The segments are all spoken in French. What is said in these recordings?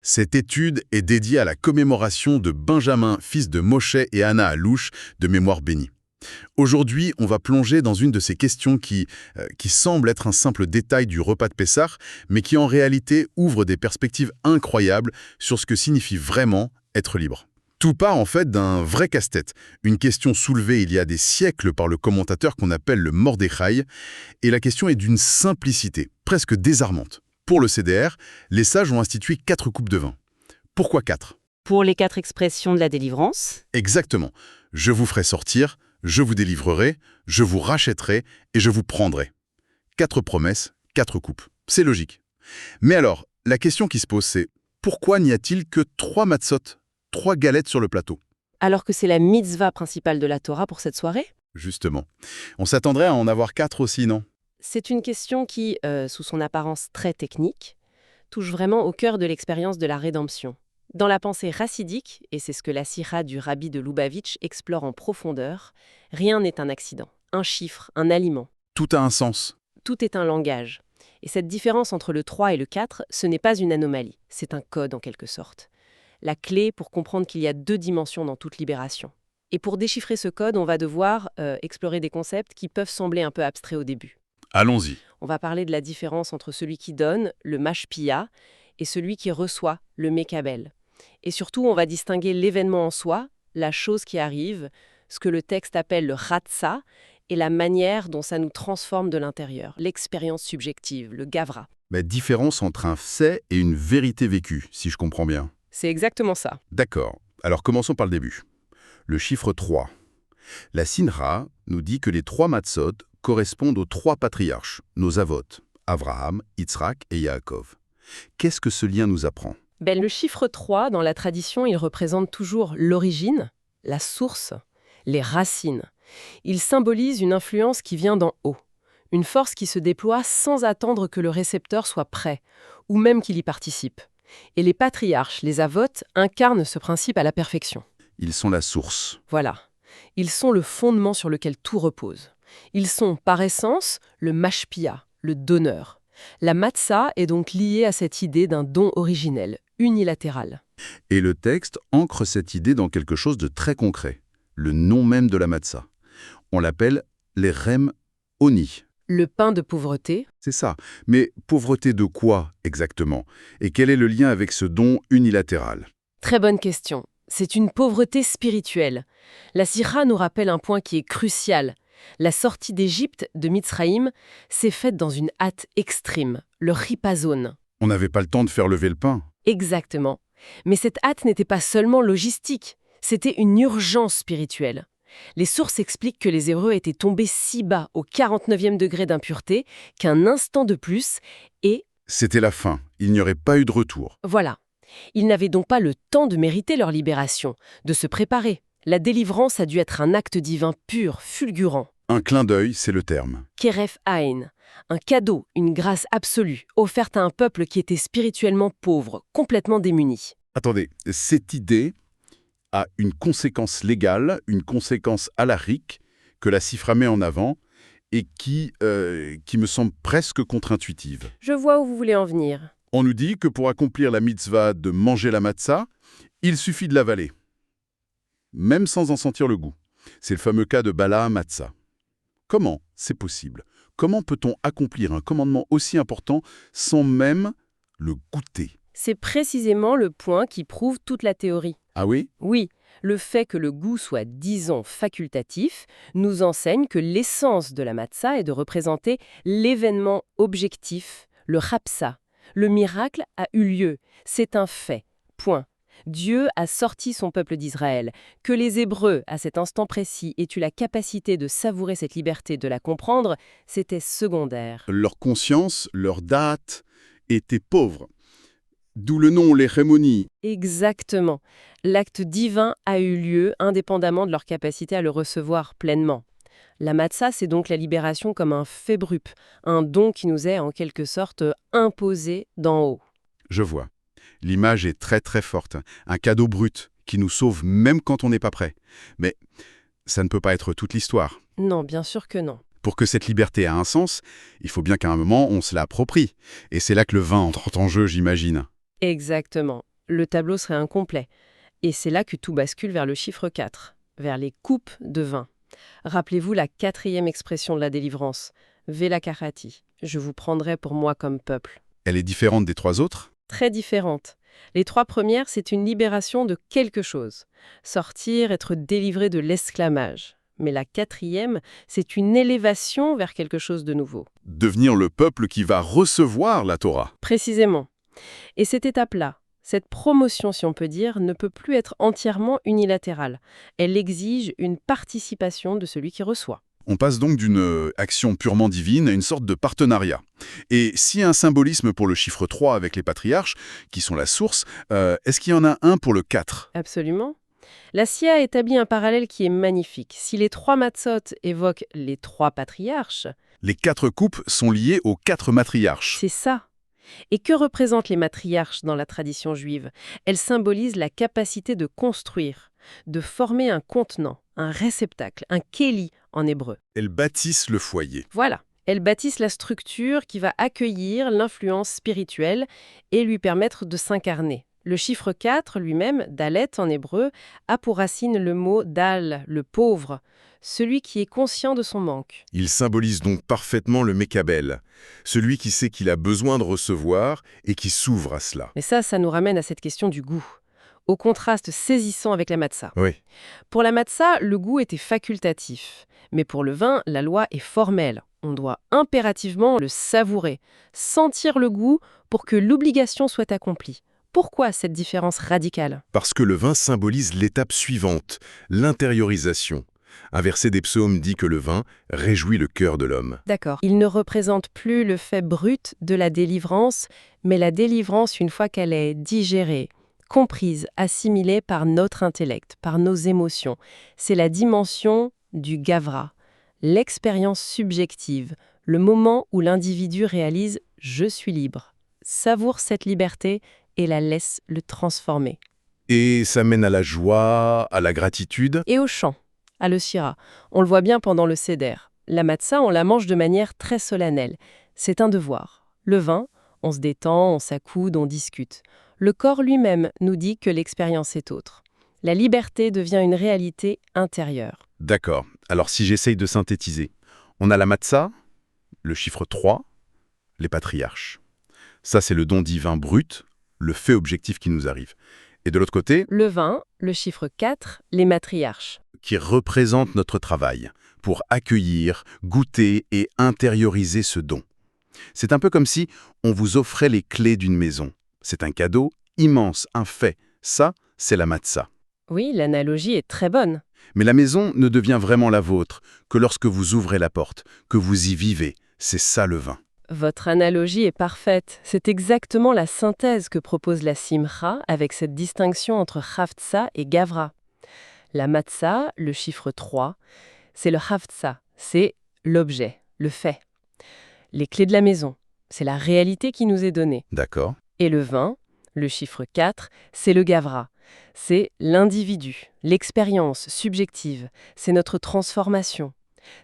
Cette étude est dédiée à la commémoration de Benjamin, fils de Moshe et Anna Alouche, de mémoire bénie. Aujourd'hui, on va plonger dans une de ces questions qui semble être un simple détail du repas de Pessah, mais qui en réalité ouvre des perspectives incroyables sur ce que signifie vraiment être libre. Tout part en fait d'un vrai casse-tête, une question soulevée il y a des siècles par le commentateur qu'on appelle le Mordechai, et la question est d'une simplicité, presque désarmante. Pour le CDR, les sages ont institué 4 coupes de vin. Pourquoi 4? Pour les 4 expressions de la délivrance, Exactement. Je vous ferai sortir, je vous délivrerai, je vous rachèterai et je vous prendrai. 4 promesses, 4 coupes. C'est logique. Mais alors, la question qui se pose, c'est pourquoi n'y a-t-il que 3 matzot, 3 galettes sur le plateau? alors que c'est la mitzvah principale de la Torah pour cette soirée? Justement. On s'attendrait à en avoir 4 aussi, non? C'est une question qui, sous son apparence très technique, touche vraiment au cœur de l'expérience de la rédemption. Dans la pensée racidique, et c'est ce que la sira du rabbi de Lubavitch explore en profondeur, rien n'est un accident, un chiffre, un aliment. Tout a un sens. Tout est un langage. Et cette différence entre le 3 et le 4, ce n'est pas une anomalie, c'est un code en quelque sorte. La clé pour comprendre qu'il y a 2 dimensions dans toute libération. Et pour déchiffrer ce code, on va devoir explorer des concepts qui peuvent sembler un peu abstraits au début. Allons-y. On va parler de la différence entre celui qui donne, le mashpia, et celui qui reçoit, le mekabel. Et surtout, on va distinguer l'événement en soi, la chose qui arrive, ce que le texte appelle le ratsa, et la manière dont ça nous transforme de l'intérieur, l'expérience subjective, le gavra. Mais différence entre un fait et une vérité vécue, si je comprends bien. C'est exactement ça. D'accord. Alors commençons par le début. Le chiffre 3. La Sinra nous dit que les 3 matzot correspondent aux 3 patriarches, nos avot, Abraham, Yitzhak et Yaakov. Qu'est-ce que ce lien nous apprend? Le chiffre 3, dans la tradition, il représente toujours l'origine, la source, les racines. Il symbolise une influence qui vient d'en haut, une force qui se déploie sans attendre que le récepteur soit prêt, ou même qu'il y participe. Et les patriarches, les avotes, incarnent ce principe à la perfection. Ils sont la source. Voilà. Ils sont le fondement sur lequel tout repose. Ils sont, par essence, le mashpia, le donneur. La matzah est donc liée à cette idée d'un don originel, unilatéral. Et le texte ancre cette idée dans quelque chose de très concret, le nom même de la matzah. On l'appelle les rem oni. Le pain de pauvreté, C'est ça. Mais pauvreté de quoi exactement? Et quel est le lien avec ce don unilatéral? très bonne question. C'est une pauvreté spirituelle. La sira nous rappelle un point qui est crucial. La sortie d'Égypte, de Mitzraïm, s'est faite dans une hâte extrême, le ripazone. On n'avait pas le temps de faire lever le pain. Exactement. Mais cette hâte n'était pas seulement logistique, c'était une urgence spirituelle. Les sources expliquent que les Hébreux étaient tombés si bas, au 49e degré d'impureté, qu'un instant de plus, et C'était la fin. Il n'y aurait pas eu de retour. voilà. Ils n'avaient donc pas le temps de mériter leur libération, de se préparer. La délivrance a dû être un acte divin pur, fulgurant. Un clin d'œil, c'est le terme. Keref Haïn, un cadeau, une grâce absolue, offerte à un peuple qui était spirituellement pauvre, complètement démuni. Attendez, cette idée a une conséquence légale, une conséquence halakhique que la Sifra met en avant et qui me semble presque contre-intuitive. Je vois où vous voulez en venir. On nous dit que pour accomplir la mitzvah de manger la matzah, il suffit de l'avaler, même sans en sentir le goût. C'est le fameux cas de Bala Matzah. Comment c'est possible? Comment peut-on accomplir un commandement aussi important sans même le goûter? C'est précisément le point qui prouve toute la théorie. Ah oui? Oui, le fait que le goût soit, disons, facultatif, nous enseigne que l'essence de la matzah est de représenter l'événement objectif, le rapsa. Le miracle a eu lieu, c'est un fait. Point. Dieu a sorti son peuple d'Israël. Que les Hébreux, à cet instant précis, aient eu la capacité de savourer cette liberté, de la comprendre, c'était secondaire. Leur conscience, leur date étaient pauvres. D'où le nom, les Rémonies. Exactement. L'acte divin a eu lieu indépendamment de leur capacité à le recevoir pleinement. La matzah, c'est donc la libération comme un fait brup, un don qui nous est en quelque sorte imposé d'en haut. Je vois. L'image est très très forte. Un cadeau brut qui nous sauve même quand on n'est pas prêt. Mais ça ne peut pas être toute l'histoire. Non, bien sûr que non. Pour que cette liberté ait un sens, il faut bien qu'à un moment on se l'approprie. Et c'est là que le vin entre en jeu, j'imagine. Exactement. le tableau serait incomplet. Et c'est là que tout bascule vers le chiffre 4, vers les coupes de vin. Rappelez-vous la 4e expression de la délivrance, Vela Karati. Je vous prendrai pour moi comme peuple. Elle est différente des 3 autres? Très différente. Les 3 premières, c'est une libération de quelque chose. Sortir, être délivré de l'esclavage. Mais la 4e, c'est une élévation vers quelque chose de nouveau. Devenir le peuple qui va recevoir la Torah. Précisément. Et cette étape-là, cette promotion, si on peut dire, ne peut plus être entièrement unilatérale. Elle exige une participation de celui qui reçoit. On passe donc d'une action purement divine à une sorte de partenariat. Et s'il y a un symbolisme pour le chiffre 3 avec les patriarches, qui sont la source, est-ce qu'il y en a un pour le 4? Absolument. La SIA établit un parallèle qui est magnifique. Si les 3 matzot évoquent les 3 patriarches, Les 4 coupes sont liées aux 4 matriarches. c'est ça. Et que représentent les matriarches dans la tradition juive? Elles symbolisent la capacité de construire, de former un contenant, un réceptacle, un kéli en hébreu. Elles bâtissent le foyer. Voilà. Elles bâtissent la structure qui va accueillir l'influence spirituelle et lui permettre de s'incarner. Le chiffre 4 lui-même, Dalet en hébreu, a pour racine le mot Dal, le pauvre, celui qui est conscient de son manque. Il symbolise donc parfaitement le Mékabel, celui qui sait qu'il a besoin de recevoir et qui s'ouvre à cela. Mais ça nous ramène à cette question du goût, au contraste saisissant avec la matzah. Oui. Pour la matzah, le goût était facultatif. Mais pour le vin, la loi est formelle. On doit impérativement le savourer, sentir le goût pour que l'obligation soit accomplie. Pourquoi cette différence radicale? Parce que le vin symbolise l'étape suivante, l'intériorisation. Un verset des psaumes dit que le vin réjouit le cœur de l'homme. D'accord. Il ne représente plus le fait brut de la délivrance, mais la délivrance une fois qu'elle est digérée, comprise, assimilée par notre intellect, par nos émotions. C'est la dimension du gavra, l'expérience subjective, le moment où l'individu réalise « je suis libre », savoure cette liberté et la laisse le transformer. Et ça mène à la joie, à la gratitude. Et au chant, à le sira. On le voit bien pendant le seder. La matzah, on la mange de manière très solennelle. C'est un devoir. Le vin, on se détend, on s'accoude, on discute. Le corps lui-même nous dit que l'expérience est autre. La liberté devient une réalité intérieure. D'accord. Alors si j'essaye de synthétiser, on a la matzah, le chiffre 3, les patriarches. Ça, c'est le don divin brut, le fait objectif qui nous arrive. Et de l'autre côté, Le vin, le chiffre 4, les matriarches. qui représente notre travail, pour accueillir, goûter et intérioriser ce don. C'est un peu comme si on vous offrait les clés d'une maison. C'est un cadeau immense, un fait. Ça, c'est la matzah. Oui, l'analogie est très bonne. Mais la maison ne devient vraiment la vôtre que lorsque vous ouvrez la porte, que vous y vivez. C'est ça le vin. Votre analogie est parfaite. C'est exactement la synthèse que propose la simcha avec cette distinction entre haftsa et gavra. La matzah, le chiffre 3, c'est le haftsa, c'est l'objet, le fait. Les clés de la maison, c'est la réalité qui nous est donnée. D'accord. Et le vin, le chiffre 4, c'est le gavra. C'est l'individu, l'expérience subjective, c'est notre transformation.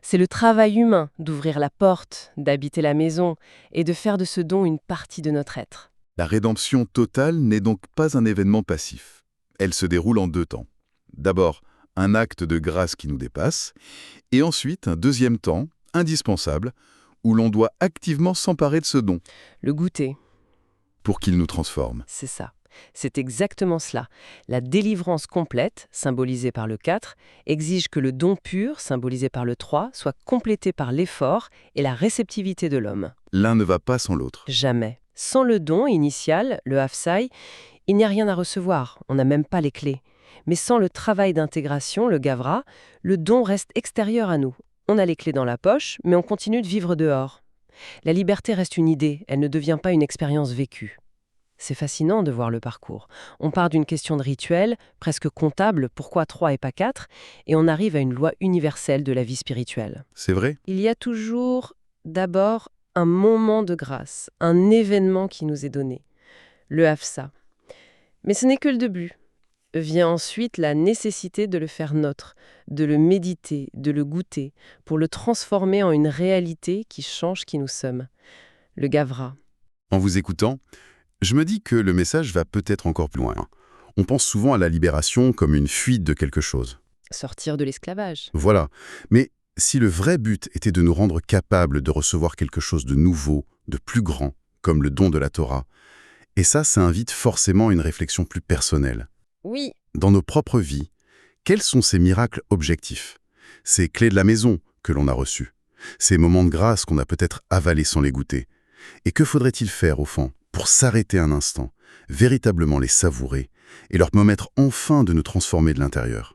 C'est le travail humain d'ouvrir la porte, d'habiter la maison et de faire de ce don une partie de notre être. La rédemption totale n'est donc pas un événement passif. Elle se déroule en 2 temps. D'abord, un acte de grâce qui nous dépasse, et ensuite un deuxième temps, indispensable, où l'on doit activement s'emparer de ce don Le goûter, pour qu'il nous transforme. c'est ça. C'est exactement cela. La délivrance complète, symbolisée par le 4, exige que le don pur, symbolisé par le 3, soit complété par l'effort et la réceptivité de l'homme. L'un ne va pas sans l'autre. Jamais. Sans le don initial, le hafsai, il n'y a rien à recevoir, on n'a même pas les clés. Mais sans le travail d'intégration, le gavra, le don reste extérieur à nous. On a les clés dans la poche, mais on continue de vivre dehors. La liberté reste une idée, elle ne devient pas une expérience vécue. C'est fascinant de voir le parcours. On part d'une question de rituel, presque comptable, pourquoi 3 et pas 4, et on arrive à une loi universelle de la vie spirituelle. C'est vrai? Il y a toujours, d'abord, un moment de grâce, un événement qui nous est donné, le hafsa. Mais ce n'est que le début. Vient ensuite la nécessité de le faire nôtre, de le méditer, de le goûter, pour le transformer en une réalité qui change qui nous sommes. Le gavra. En vous écoutant, Je me dis que le message va peut-être encore plus loin. On pense souvent à la libération comme une fuite de quelque chose. Sortir de l'esclavage. Voilà. Mais si le vrai but était de nous rendre capables de recevoir quelque chose de nouveau, de plus grand, comme le don de la Torah, et ça invite forcément une réflexion plus personnelle. Oui. Dans nos propres vies, quels sont ces miracles objectifs? Ces clés de la maison que l'on a reçues? Ces moments de grâce qu'on a peut-être avalés sans les goûter? Et que faudrait-il faire, au fond, pour s'arrêter un instant, véritablement les savourer, et leur permettre enfin de nous transformer de l'intérieur?